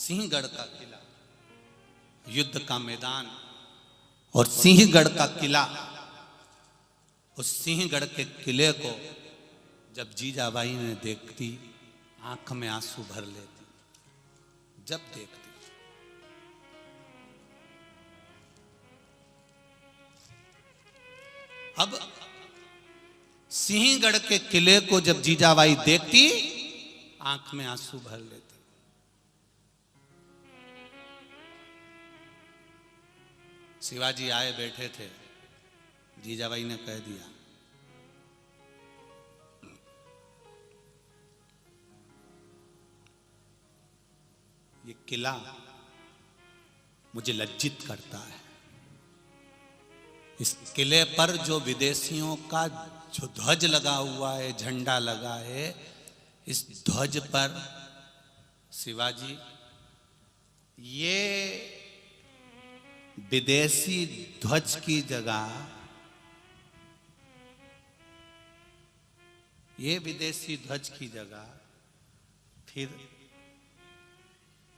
सिंहगढ़ का किला, युद्ध का मैदान और सिंहगढ़ का किला। उस सिंहगढ़ के किले को जब जीजाबाई ने देखती, आंख में आंसू भर लेती। जब देखती, अब सिंहगढ़ के किले को जब जीजाबाई देखती, आंख में आंसू भर लेती। शिवाजी आए बैठे थे, जीजाबाई ने कह दिया, ये किला मुझे लज्जित करता है। इस किले पर जो विदेशियों का जो ध्वज लगा हुआ है, झंडा लगा है, इस ध्वज पर शिवाजी, ये विदेशी ध्वज की जगह, ये विदेशी ध्वज की जगह फिर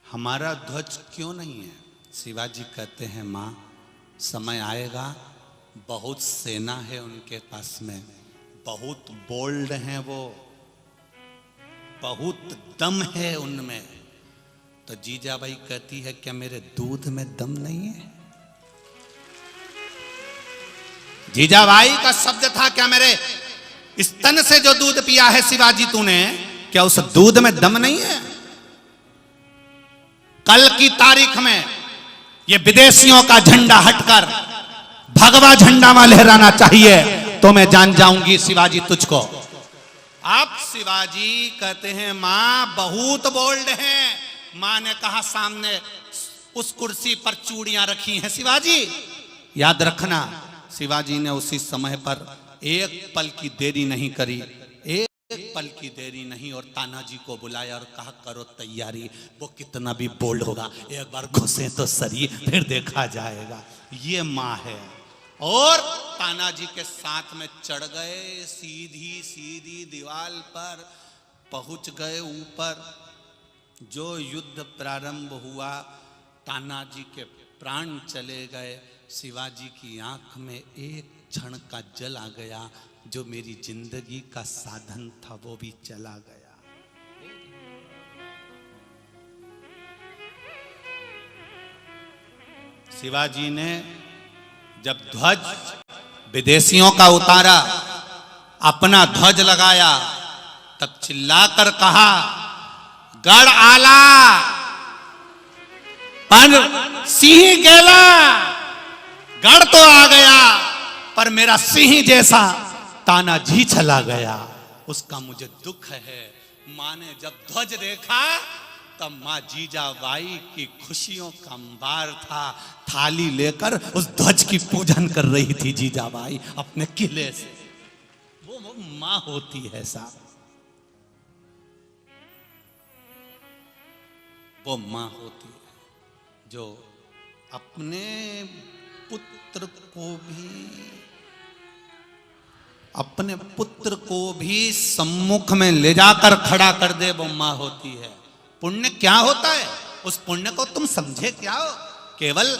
हमारा ध्वज क्यों नहीं है? शिवाजी कहते हैं, मां, समय आएगा, बहुत सेना है उनके पास में, बहुत बोल्ड हैं वो, बहुत दम है उनमें। तो जीजाबाई कहती है, क्या मेरे दूध में दम नहीं है? जीजाबाई का शब्द था, क्या मेरे स्तन से जो दूध पिया है शिवाजी तूने, क्या उस दूध में दम नहीं है? कल की तारीख में ये विदेशियों का झंडा हटकर भगवा झंडा में लहराना चाहिए, तो मैं जान जाऊंगी शिवाजी तुझको। अब शिवाजी कहते हैं, मां बहुत बोल्ड हैं। मां ने कहा, सामने उस कुर्सी पर चूड़ियां रखी हैं शिवाजी, याद रखना। शिवाजी ने उसी समय पर एक पल की देरी नहीं करी, एक पल की देरी नहीं, और तानाजी को बुलाया और कहा, करो तैयारी, वो कितना भी बोल्ड होगा, एक बार घुसे तो सही, फिर देखा जाएगा। ये माँ है। और तानाजी के साथ में चढ़ गए, सीधी सीधी दीवार पर पहुंच गए ऊपर। जो युद्ध प्रारंभ हुआ, तानाजी के प्राण चले गए। शिवाजी की आंख में एक क्षण का जल आ गया, जो मेरी जिंदगी का साधन था वो भी चला गया। शिवाजी ने जब ध्वज विदेशियों का उतारा, अपना ध्वज लगाया, तब चिल्लाकर कहा, गढ़ आला पर सिंह गेला। गढ़ तो आ गया, पर मेरा सिंह जैसा तानाजी चला गया, उसका मुझे दुख है। मां ने जब ध्वज देखा, तब मां जीजाबाई की खुशियों का अंबार था। थाली लेकर उस ध्वज की पूजन कर रही थी जीजाबाई अपने किले से। वो मां होती है साहब, वो मां होती है जो अपने पुत्र को भी, अपने पुत्र को भी सम्मुख में ले जाकर खड़ा कर दे, वो मां होती है। पुण्य क्या होता है? उस पुण्य को तुम समझे क्या हो? केवल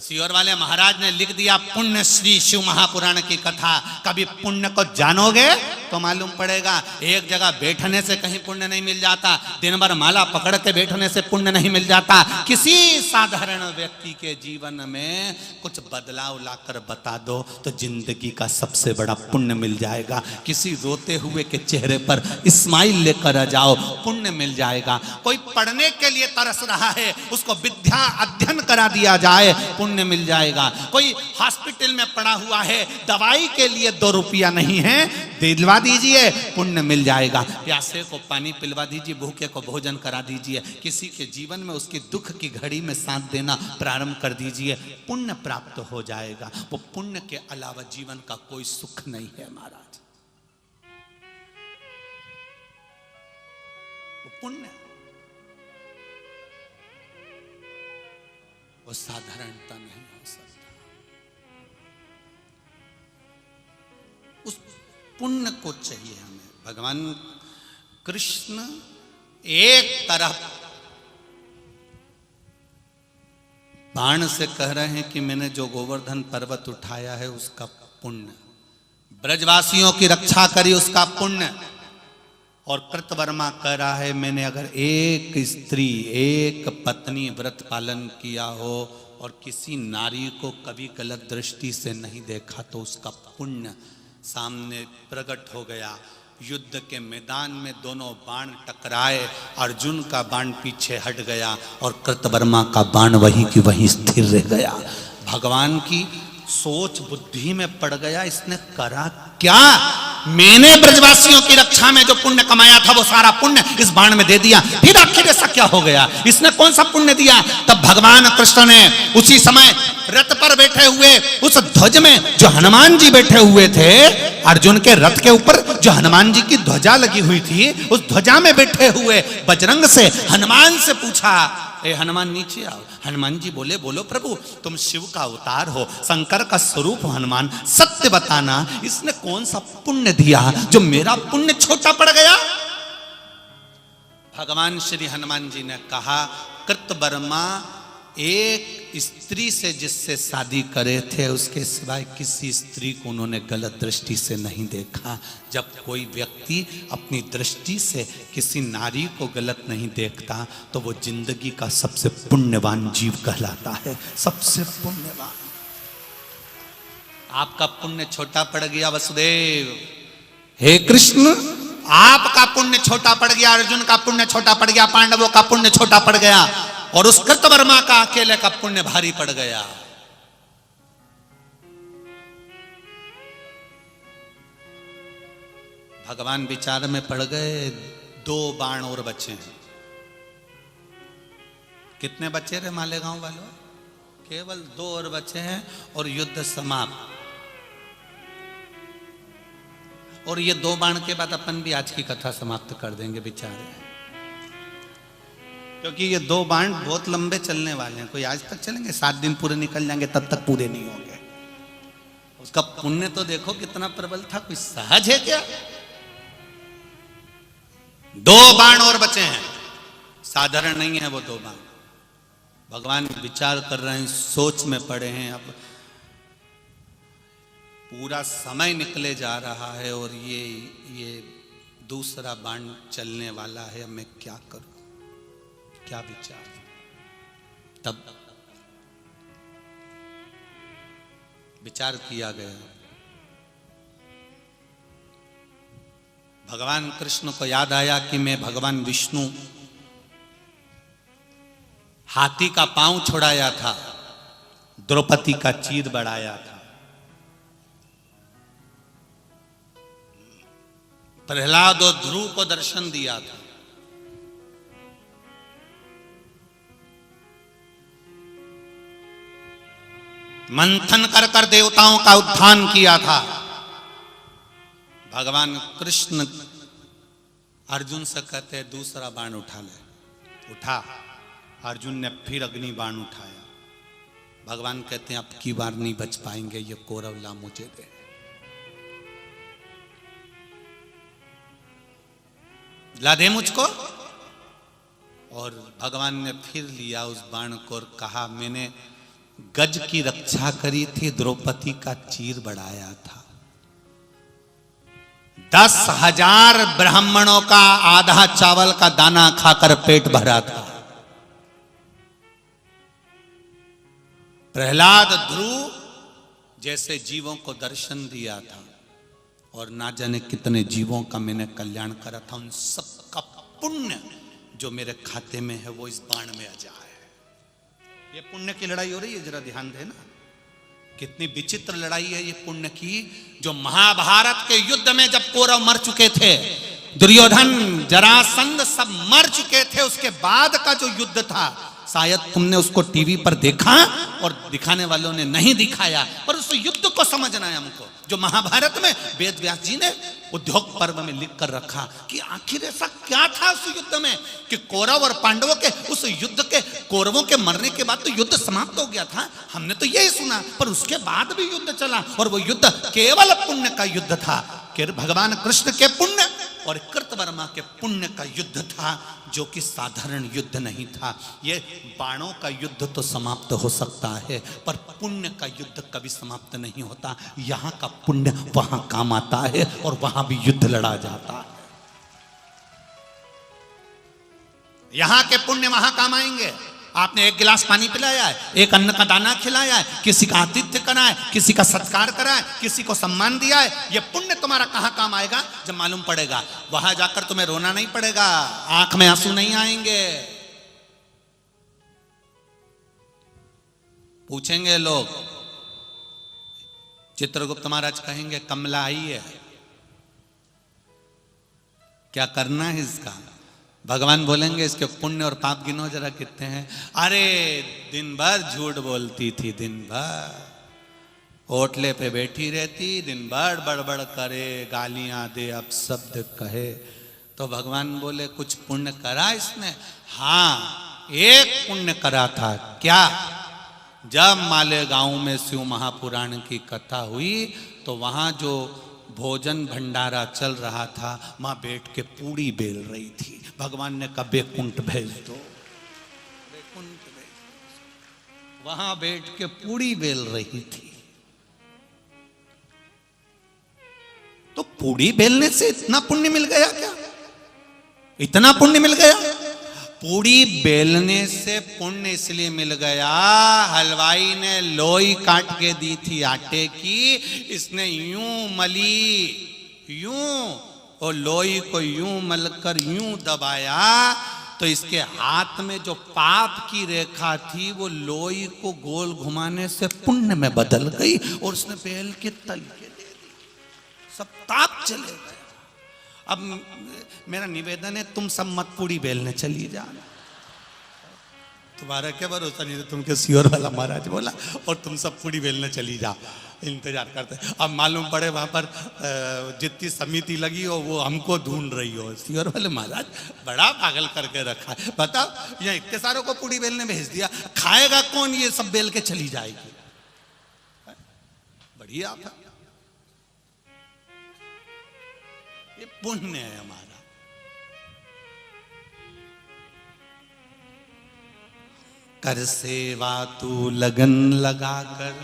सियोर वाले महाराज ने लिख दिया, पुण्य श्री शिव महापुराण की कथा। कभी पुण्य को जानोगे तो मालूम पड़ेगा। एक जगह बैठने से कहीं पुण्य नहीं मिल जाता, दिन भर माला पकड़ के बैठने से पुण्य नहीं मिल जाता। किसी साधारण व्यक्ति के जीवन में कुछ बदलाव लाकर बता दो तो जिंदगी का सबसे बड़ा पुण्य मिल जाएगा। किसी रोते हुए के चेहरे पर स्माइल लेकर आ जाओ, पुण्य मिल जाएगा। कोई पढ़ने के लिए तरस रहा है, उसको विद्या अध्ययन करा दिया जाए, पुण्य मिल जाएगा। कोई हॉस्पिटल में पड़ा हुआ है, दवाई के लिए 2 रुपया नहीं है, दिलवा दीजिए, पुण्य मिल जाएगा। प्यासे को पानी पिलवा दीजिए, भूखे को भोजन करा दीजिए। किसी के जीवन में उसकी दुख की घड़ी में साथ देना प्रारंभ कर दीजिए, पुण्य प्राप्त हो जाएगा। वो पुण्य के अलावा जीवन का कोई सुख नहीं है महाराज। वो पुण्य, वो साधारणता नहीं हो सकता। उस पुण्य को चाहिए हमें। भगवान कृष्ण एक तरफ बाण से कह रहे हैं कि मैंने जो गोवर्धन पर्वत उठाया है उसका पुण्य, ब्रजवासियों की रक्षा करी उसका पुण्य। और कृतवर्मा कह रहा है मैंने अगर एक स्त्री, एक पत्नी व्रत पालन किया हो और किसी नारी को कभी गलत दृष्टि से नहीं देखा तो उसका पुण्य सामने प्रकट हो गया। युद्ध के मैदान में दोनों बाण टकराए, अर्जुन का बाण पीछे हट गया और कृतवर्मा का बाण वहीं की वहीं स्थिर रह गया। भगवान की सोच बुद्धि में पड़ गया, इसने करा क्या? मैंने ब्रजवासियों की रक्षा में जो पुण्य कमाया था वो सारा पुण्य इस बाण में दे दिया, फिर आखिर ऐसा क्या हो गया? इसने कौन सा पुण्य दिया? तब भगवान कृष्ण ने उसी समय रथ पर बैठे हुए उस ध्वज में जो हनुमान जी बैठे हुए थे, अर्जुन के रथ के ऊपर जो हनुमान जी की ध्वजा लगी हुई थी, उस ध्वजा में बैठे हुए बजरंग से हनुमान से पूछा, ए हनुमान नीचे आओ। हनुमान जी बोले, बोलो प्रभु, तुम शिव का अवतार हो, शंकर का स्वरूप हो हनुमान, सत्य बताना इसने कौन सा पुण्य दिया जो मेरा पुण्य छोटा पड़ गया? भगवान श्री हनुमान जी ने कहा, कृतवर्मा एक स्त्री से जिससे शादी करे थे उसके सिवाय किसी स्त्री को उन्होंने गलत दृष्टि से नहीं देखा। जब कोई व्यक्ति अपनी दृष्टि से किसी नारी को गलत नहीं देखता तो वो जिंदगी का सबसे पुण्यवान जीव कहलाता है, सबसे पुण्यवान। आपका पुण्य छोटा पड़ गया वसुदेव, हे कृष्ण आपका पुण्य छोटा पड़ गया, अर्जुन का पुण्य छोटा पड़ गया, पांडवों का पुण्य छोटा पड़ गया और उस कृतवर्मा का अकेले का पुण्य भारी पड़ गया। भगवान विचार में पड़ गए, 2 बाण और बचे हैं। कितने बचे रे मालेगांव वालों? केवल 2 और बचे हैं और युद्ध समाप्त। और ये 2 बाण के बाद अपन भी आज की कथा समाप्त कर देंगे बेचारे, क्योंकि ये 2 बाण बहुत लंबे चलने वाले हैं। कोई आज तक चलेंगे, 7 दिन पूरे निकल जाएंगे, तब तक पूरे नहीं होंगे। उसका पुण्य तो देखो कितना प्रबल था, कोई सहज है क्या? 2 बाण और बचे हैं, साधारण नहीं है वो 2 बाण। भगवान विचार कर रहे हैं, सोच में पड़े हैं। अब पूरा समय निकले जा रहा है और ये दूसरा बाण चलने वाला है, अब मैं क्या करूं, क्या विचार? तब विचार किया गया। भगवान कृष्ण को याद आया कि मैं भगवान विष्णु हाथी का पांव छोड़ाया था, द्रौपदी का चीर बढ़ाया था, प्रहलाद और ध्रुव को दर्शन दिया था, मंथन कर कर देवताओं का उत्थान किया था। भगवान कृष्ण अर्जुन से कहते हैं दूसरा बाण उठा ले। उठा, अर्जुन ने फिर अग्नि बाण उठाया। भगवान कहते हैं अब की बार नहीं बच पाएंगे, ये कौरव ला मुझे दे। ला दे मुझको। और भगवान ने फिर लिया उस बाण को और कहा मैंने गज की रक्षा करी थी, द्रौपदी का चीर बढ़ाया था। 10,000 ब्राह्मणों का आधा चावल का दाना खाकर पेट भरा था। प्रहलाद, ध्रुव जैसे जीवों को दर्शन दिया था और ना जाने कितने जीवों का मैंने कल्याण करा था। उन सबका पुण्य जो मेरे खाते में है वो इस बाण में आ जाए। ये पुण्य की लड़ाई हो रही है, जरा ध्यान देना। कितनी विचित्र लड़ाई है ये पुण्य की। जो महाभारत के युद्ध में जब कौरव मर चुके थे, दुर्योधन, जरासंध सब मर चुके थे, उसके बाद का जो युद्ध था, शायद तुमने उसको टीवी पर देखा और दिखाने वालों ने नहीं दिखाया, पर उस युद्ध को समझना है हमको। जो महाभारत में वेद व्यास जी ने उद्योग पर्व में लिख कर रखा कि आखिर ऐसा क्या था उस युद्ध में कि कौरव और पांडवों के उस युद्ध के, कौरवों के मरने के बाद तो युद्ध समाप्त हो गया था, हमने तो यही सुना, पर उसके बाद भी युद्ध चला और वो युद्ध केवल पुण्य का युद्ध था। कि भगवान कृष्ण के पुण्य और कृतवर्मा के पुण्य का युद्ध था, जो कि साधारण युद्ध नहीं था। ये बाणों का युद्ध तो समाप्त हो सकता है, पर पुण्य का युद्ध कभी समाप्त नहीं होता। यहाँ का पुण्य वहां काम आता है और वहां भी युद्ध लड़ा जाता है। यहां के पुण्य वहां काम आएंगे। आपने एक गिलास पानी पिलाया है, एक अन्न का दाना खिलाया है, किसी का आतिथ्य करा है, किसी का सत्कार करा है, किसी को सम्मान दिया है, यह पुण्य तुम्हारा कहां काम आएगा? जब मालूम पड़ेगा। वहां जाकर तुम्हें रोना नहीं पड़ेगा, आंख में आंसू नहीं आएंगे। पूछेंगे लोग, चित्रगुप्त महाराज कहेंगे कमला आई है, क्या करना है इसका? भगवान बोलेंगे इसके पुण्य और पाप गिनो जरा कितने हैं। अरे दिन भर झूठ बोलती थी, दिन भर होटले पे बैठी रहती, दिन भर बड़बड़ करे, गालियां दे, अपशब्द कहे। तो भगवान बोले कुछ पुण्य करा इसने? हाँ, एक पुण्य करा था। क्या? जब मालेगांव में शिव महापुराण की कथा हुई तो वहां जो भोजन भंडारा चल रहा था, मां बैठ के पूड़ी बेल रही थी। भगवान ने कहा बैकुंठ भेज दो, बैकुंठ भेज दो। वहां बैठ के पूड़ी बेल रही थी। तो पूड़ी बेलने से इतना पुण्य मिल गया क्या? इतना पुण्य मिल गया? पूड़ी बेलने से पुण्य इसलिए मिल गया, हलवाई ने लोई काट के दी थी आटे की, इसने यूं मली, यूं, और लोई को यूं मलकर यूं दबाया, तो इसके हाथ में जो पाप की रेखा थी वो लोई को गोल घुमाने से पुण्य में बदल गई, और उसने बेल के तल के दे दी, सब ताप चले गए। अब मेरा निवेदन है, तुम सब मत पूड़ी बेलने चली जाना। तुम्हारा क्या भरोसा नहीं, तुम के सियोर वाला महाराज बोला और तुम सब पूड़ी बेलने चली जाओ, इंतजार करते। अब मालूम पड़े वहां पर जितनी समिति लगी हो वो हमको ढूंढ रही हो। सियोर वाले महाराज बड़ा पागल करके रखा है, बताओ, यहाँ इतने सारों को पूड़ी बेलने भेज दिया, खाएगा कौन? ये सब बेल के चली जाएगी। बढ़िया था, ये पुण्य है हमारा। कर सेवा तू लगन लगाकर,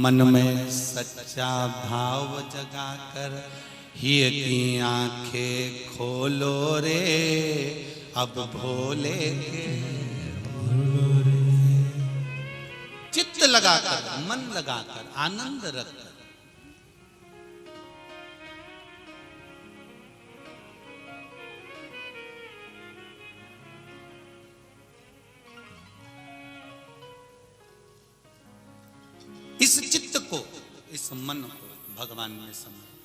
मन में सच्चा भाव जगाकर, ही की आंखें खोलो रे, अब भोले के भोलो रे। चित्त लगाकर, मन लगाकर, आनंद रखकर। इस चित्त को, इस मन को भगवान ने समझा।